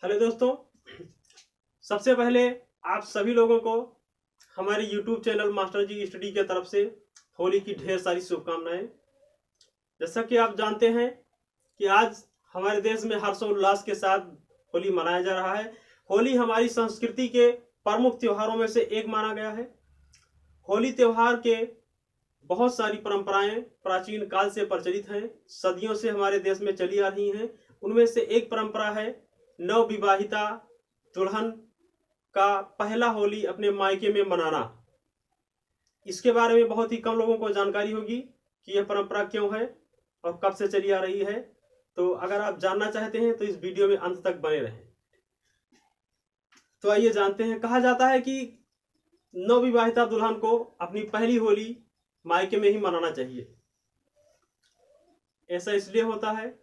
Hello दोस्तों, सबसे पहले आप सभी लोगों को हमारे YouTube चैनल मास्टर जी स्टडी की तरफ से होली की ढेर सारी शुभकामनाएं। जैसा कि आप जानते हैं कि आज हमारे देश में हर्षोल्लास के साथ होली मनाया जा रहा है। होली हमारी संस्कृति के प्रमुख त्योहारों में से एक माना गया है। होली त्योहार के बहुत सारी परंपराएं प्राचीन काल से प्रचलित हैं, सदियों से हमारे देश में चली आ रही हैं। उनमें से एक परंपरा है नवविवाहिता दुल्हन का पहला होली अपने मायके में मनाना। इसके बारे में बहुत ही कम लोगों को जानकारी होगी कि यह परंपरा क्यों है और कब से चली आ रही है। तो अगर आप जानना चाहते हैं तो इस वीडियो में अंत तक बने रहें। तो आइए जानते हैं। कहा जाता है कि नवविवाहिता दुल्हन को अपनी पहली होली मायके में ही मनाना चाहिए। ऐसा इसलिए होता है,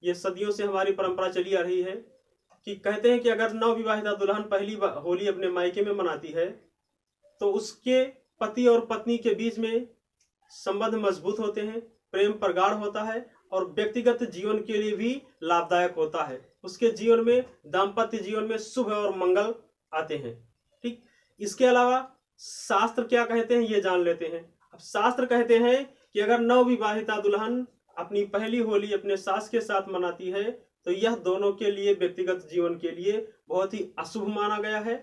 ये सदियों से हमारी परंपरा चली आ रही है कि कहते हैं कि अगर नवविवाहिता दुल्हन पहली होली अपने मायके में मनाती है तो उसके पति और पत्नी के बीच में संबंध मजबूत होते हैं, प्रेम प्रगाढ़ होता है और व्यक्तिगत जीवन के लिए भी लाभदायक होता है। उसके जीवन में, दाम्पत्य जीवन में शुभ और मंगल आते हैं। ठीक, इसके अलावा शास्त्र क्या कहते हैं ये जान लेते हैं। अब शास्त्र कहते हैं कि अगर नवविवाहिता दुल्हन अपनी पहली होली अपने सास के साथ मनाती है तो यह दोनों के लिए, व्यक्तिगत जीवन के लिए बहुत ही अशुभ माना गया है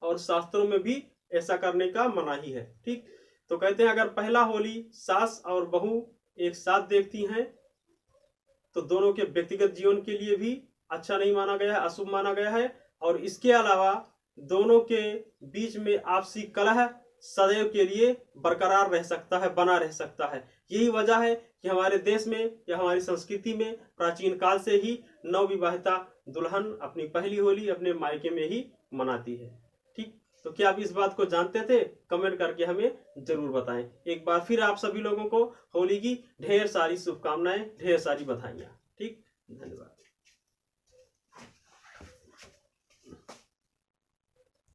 और शास्त्रों में भी ऐसा करने का मनाही है। ठीक, तो कहते हैं अगर पहला होली सास और बहू एक साथ देखती हैं तो दोनों के व्यक्तिगत जीवन के लिए भी अच्छा नहीं माना गया है, अशुभ माना गया है। और इसके अलावा दोनों के बीच में आपसी कलह सदैव के लिए बरकरार रह सकता है, बना रह सकता है। यही वजह है कि हमारे देश में या हमारी संस्कृति में प्राचीन काल से ही नवविवाहिता दुल्हन अपनी पहली होली अपने मायके में ही मनाती है। ठीक, तो क्या आप इस बात को जानते थे? कमेंट करके हमें जरूर बताएं। एक बार फिर आप सभी लोगों को होली की ढेर सारी शुभकामनाएं, ढेर सारी बधाइयां। ठीक, धन्यवाद।